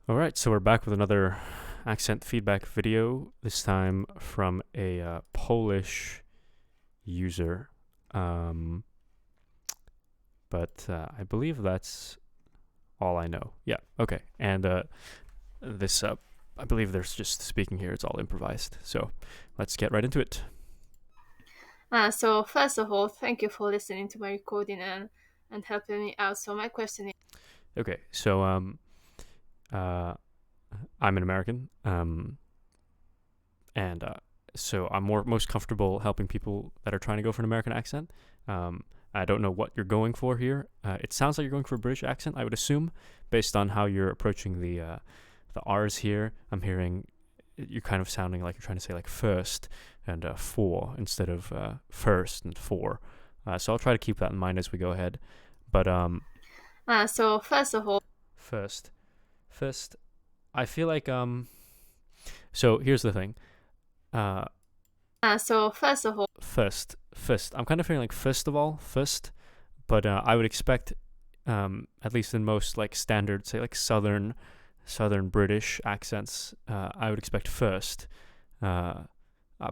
All right, so we're back with another accent feedback video, this time from a Polish user. Um, but I believe that's all I know. Yeah, okay. And this, I believe there's just speaking here, it's all improvised. So let's get right into it. So first of all, thank you for listening to my recording and helping me out. So my question is, Okay, so I'm an American, and so I'm most comfortable helping people that are trying to go for an American accent. I don't know what you're going for here. It sounds like you're going for a British accent, I would assume, based on how you're approaching the R's here. I'm hearing you're kind of sounding like you're trying to say like first and for instead of first and for. So I'll try to keep that in mind as we go ahead. But so first of all, first, first, I feel like So here's the thing. Uh, so first of all, first. I'm kind of feeling like first of all, first, but I would expect, at least in most like standard, say like southern British accents, I would expect first.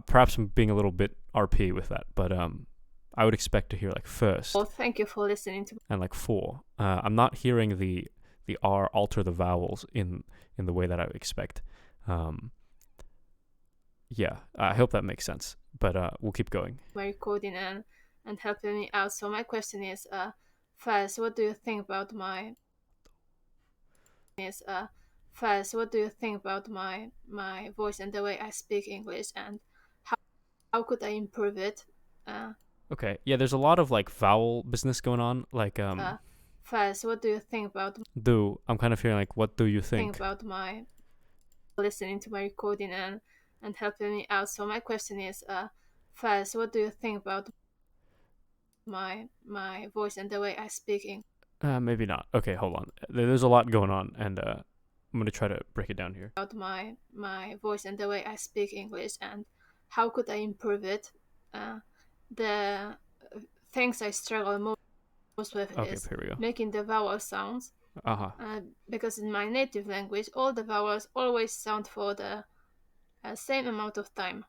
Perhaps I'm being a little bit RP with that, but I would expect to hear like first thank you for listening to. and like for. I'm not hearing the R alter the vowels in the way that I would expect. Um, yeah, I hope that makes sense. But we'll keep going. My recording and helping me out. So my question is, first, what do you think about my is first, what do you think about my voice and the way I speak English, and how could I improve it? Uh, Okay, yeah, there's a lot of like vowel business going on. Like First, what do you think about do. I'm kind of hearing like, what do you think? my listening to my recording and helping me out. So my question is, first, what do you think about my voice and the way I speak English? Maybe not. Okay, hold on. There's a lot going on, and I'm gonna try to break it down here. About my voice and the way I speak English, and how could I improve it? The things I struggle most with Okay, is here we go. making the vowel sounds, Uh huh. because in my native language, all the vowels always sound for the same amount of time.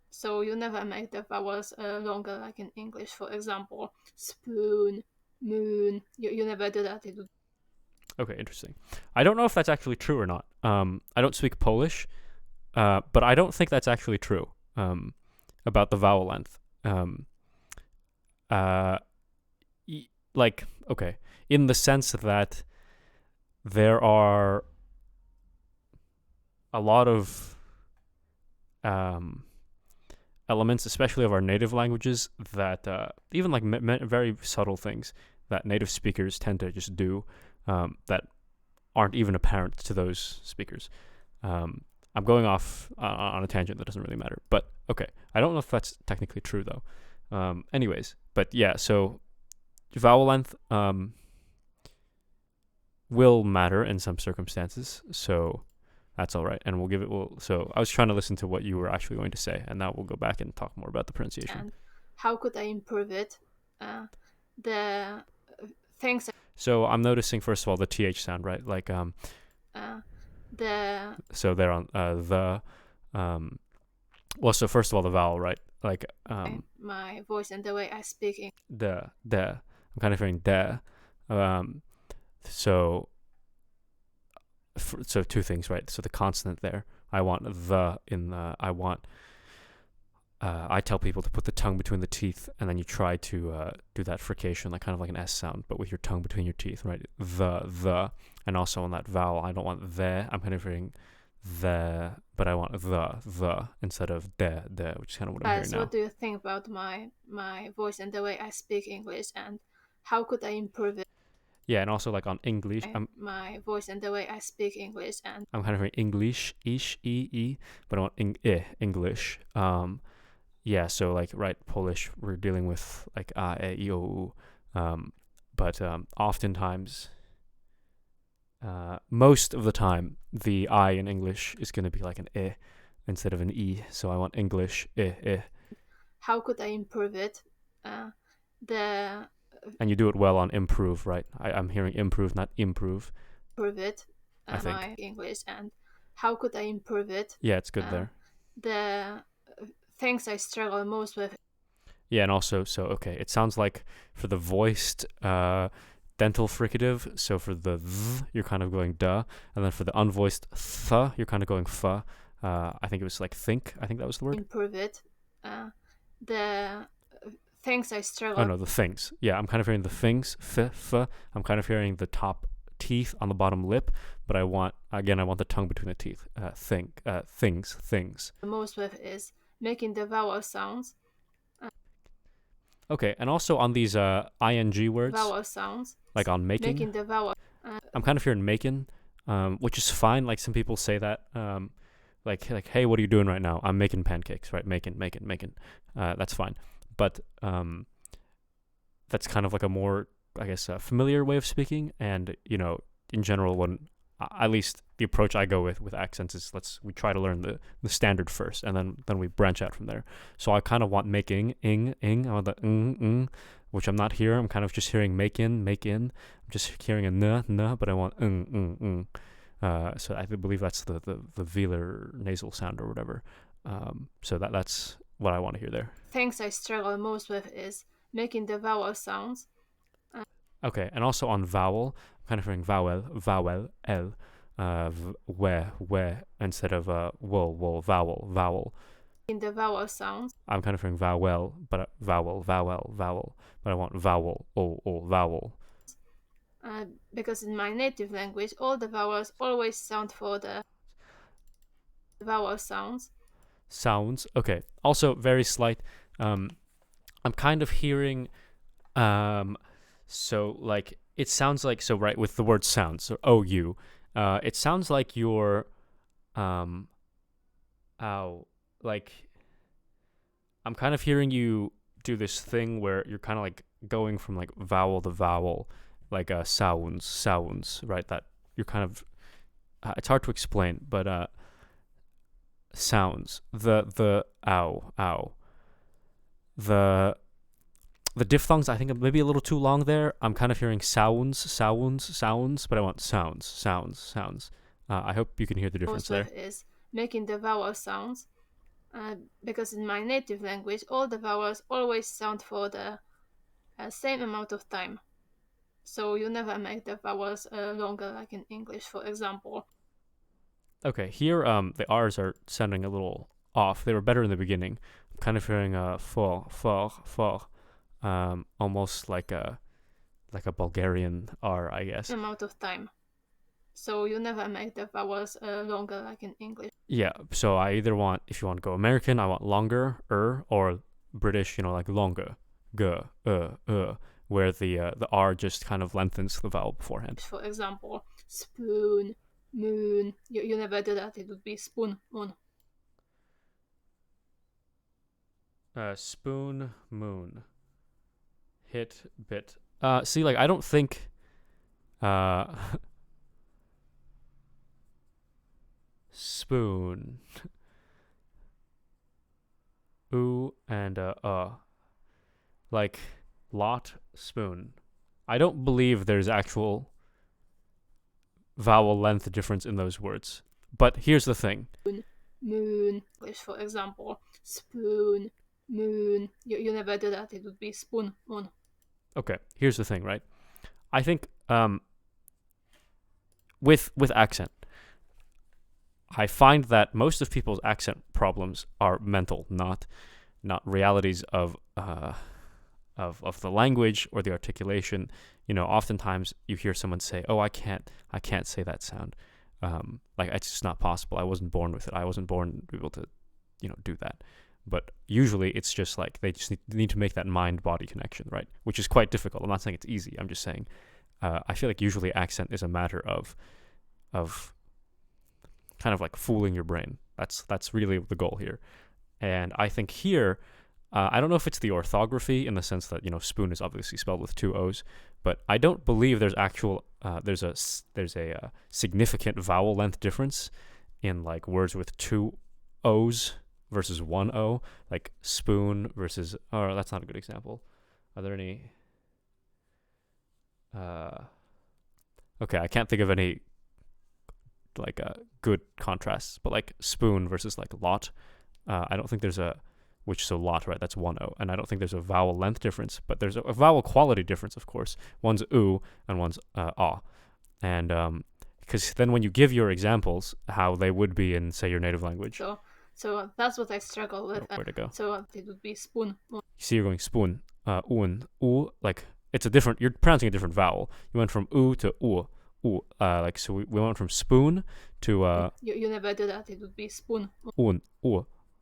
So you never make the vowels longer, like in English, for example, spoon, moon. You never do that. Okay, interesting. I don't know if that's actually true or not. I don't speak Polish, but I don't think that's actually true. About the vowel length. Uh, like okay, in the sense that there are a lot of elements, especially of our native languages, that even like very subtle things that native speakers tend to just do that aren't even apparent to those speakers. I'm going off on a tangent that doesn't really matter, but okay. I don't know if that's technically true though. Anyways, but yeah, so vowel length will matter in some circumstances, so that's all right, and we'll give it. So I was trying to listen to what you were actually going to say, and now we'll go back and talk more about the pronunciation. And how could I improve it? The things. So I'm noticing first of all the th sound, right? Like The so they're on the well. So first of all the vowel, right? Like my voice and the way I speak. the. I'm kind of hearing the. So so two things, right? So the consonant there. I want the in the. I want. I tell people to put the tongue between the teeth, and then you try to do that frication, like kind of like an S sound, but with your tongue between your teeth, right? The, and also on that vowel, I don't want the. I'm kind of hearing the, but I want the instead of the, which is kind of what I'm hearing So now. what do you think about my voice and the way I speak English, and how could I improve it? Yeah, and also like on English, My voice and the way I speak English, and I'm kind of hearing English, ish, e, but I want English. Yeah, so like right Polish, we're dealing with like a, e, I, o, u. But oftentimes, most of the time, the I in English is going to be like an I instead of an E. So I want English, I. how could I improve it? The And you do it well on improve, right? I'm hearing improve, not improve. Improve it. I think. my English and how could I improve it. Yeah, it's good there. The things I struggle most with. Yeah, and also, so okay, it sounds like for the voiced dental fricative, so for the th, you're kind of going duh, and then for the unvoiced th, you're kind of going fuh. I think it was like think. I think that was the word. Improve it. The things I Oh struggle. no, the things. Yeah, I'm kind of hearing the things. F. I'm kind of hearing the top teeth on the bottom lip, but I want the tongue between the teeth. Things. Most with is making the vowel sounds. Okay, and also on these ing words, Vowel sounds. like on making. Making the vowel. I'm kind of hearing making, which is fine. Like some people say that, like hey, what are you doing right now? I'm making pancakes, right? Making. That's fine, but that's kind of like a more, I guess, familiar way of speaking. And in general, when at least the approach I go with accents is we try to learn the standard first, and then we branch out from there. So I kind of want making ing. I want the which I'm not here. I'm kind of just hearing make in. I'm just hearing a n, but I want so I believe that's the velar nasal sound or whatever. So that's what I want to hear there. Things I struggle most with is making the vowel sounds. Okay, and also on vowel, I'm kind of hearing vowel, l, we, instead of wool, vowel. In the vowel sounds. I'm kind of hearing vowel, but vowel, but I want vowel, vowel. Because in my native language, all the vowels always sound for the vowel sounds. Sounds, okay. Also, very slight. I'm kind of hearing, so like it sounds like right with the word sounds, so ou. It sounds like you're, like I'm kind of hearing you do this thing where you're kind of like going from like vowel to vowel, like sounds, right? That you're kind of, it's hard to explain, but sounds, the ow, the diphthongs I think are maybe a little too long there. I'm kind of hearing sounds, but I want sounds. I hope you can hear the difference there. Is making the vowel sounds. Because in my native language, all the vowels always sound for the same amount of time. So you never make the vowels longer, like in English, for example. Okay, here the R's are sounding a little off. They were better in the beginning. I'm kind of hearing for, almost like a Bulgarian R, I guess. Amount of time. So you never make the vowels longer, like in English. Yeah, so I either want, if you want to go American, I want longer, or British, like longer, where the R just kind of lengthens the vowel beforehand. For example, spoon, moon. You never do that. It would be spoon, moon. Spoon, moon. Hit, bit. See, like, I don't think, spoon. Ooh and like lot, spoon. I don't believe there's actual vowel length difference in those words. But here's the thing. Moon, for example, spoon, moon. You never do that. It would be spoon, moon. Okay, here's the thing, right? I think with accent, I find that most of people's accent problems are mental, not realities of the language or the articulation. Oftentimes you hear someone say, "Oh, I can't say that sound." Like it's just not possible. I wasn't born with it. I wasn't born to be able to, do that. But usually it's just like they just need to make that mind-body connection, right? Which is quite difficult. I'm not saying it's easy. I'm just saying I feel like usually accent is a matter of kind of like fooling your brain. That's really the goal here. And I think here, I don't know if it's the orthography in the sense that spoon is obviously spelled with two O's, but I don't believe there's actual there's a significant vowel length difference in like words with two O's versus one O, like spoon versus. Oh, that's not a good example. Are there any? Okay, I can't think of any like good contrasts. But like spoon versus like lot, I don't think there's a which so lot, right? That's one O, and I don't think there's a vowel length difference, but there's a vowel quality difference, of course. One's oo and one's ah, and because then when you give your examples, how they would be in say your native language. So that's what I struggle with. Where to go? So it would be spoon. You see, you're going spoon, un, u, like it's a different. You're pronouncing a different vowel. You went from u to u, like so. We went from spoon to You never do that. It would be spoon. un,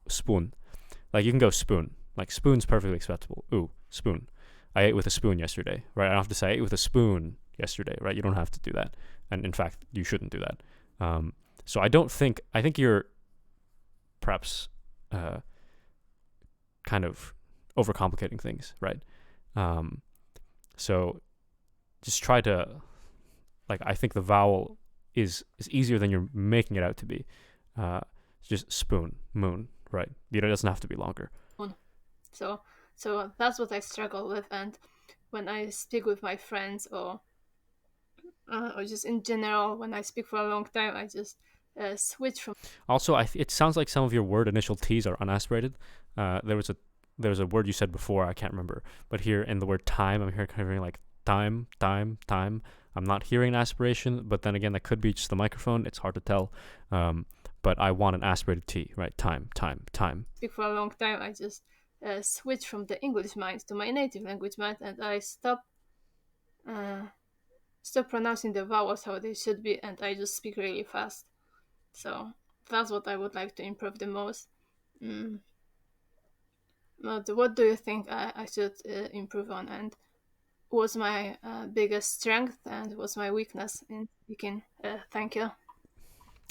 spoon. Like you can go spoon. Like spoon's perfectly acceptable. Ooh, spoon. I ate with a spoon yesterday, right? I don't have to say I ate with a spoon yesterday, right? You don't have to do that, and in fact, you shouldn't do that. So I don't think. I think you're perhaps kind of overcomplicating things, right? So just try to like. I think the vowel is easier than you're making it out to be. It's just spoon, moon, right? It doesn't have to be longer. So that's what I struggle with, and when I speak with my friends or just in general, when I speak for a long time, I just switch from. Also, it sounds like some of your word initial T's are unaspirated. There was a word you said before, I can't remember, but here in the word time, I'm hearing like time. I'm not hearing an aspiration, but then again, that could be just the microphone. It's hard to tell. But I want an aspirated T, right? Time. Speak for a long time, I just switch from the English mind to my native language mind, and I stop pronouncing the vowels how they should be, and I just speak really fast. So that's what I would like to improve the most. But what do you think I should improve on, and what's my biggest strength and what's my weakness in speaking? Thank you.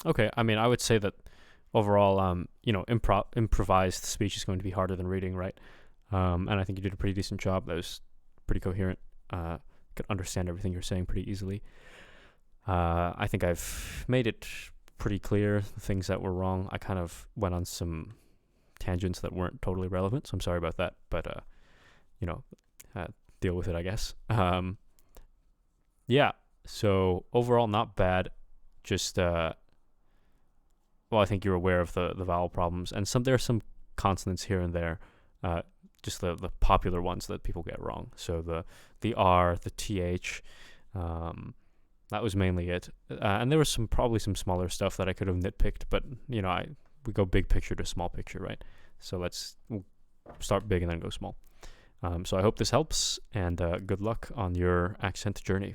Okay, I mean, I would say that overall, improvised speech is going to be harder than reading, right? And I think you did a pretty decent job. That was pretty coherent. Could understand everything you're saying pretty easily. I think I've made it pretty clear the things that were wrong. I kind of went on some tangents that weren't totally relevant, so I'm sorry about that. But deal with it, I guess. Yeah. So overall, not bad. Just I think you're aware of the vowel problems, and there are some consonants here and there, just the popular ones that people get wrong. So the R, the TH, that was mainly it. And there was probably some smaller stuff that I could have nitpicked, but we go big picture to small picture, right? So we'll start big and then go small. So I hope this helps, and good luck on your accent journey.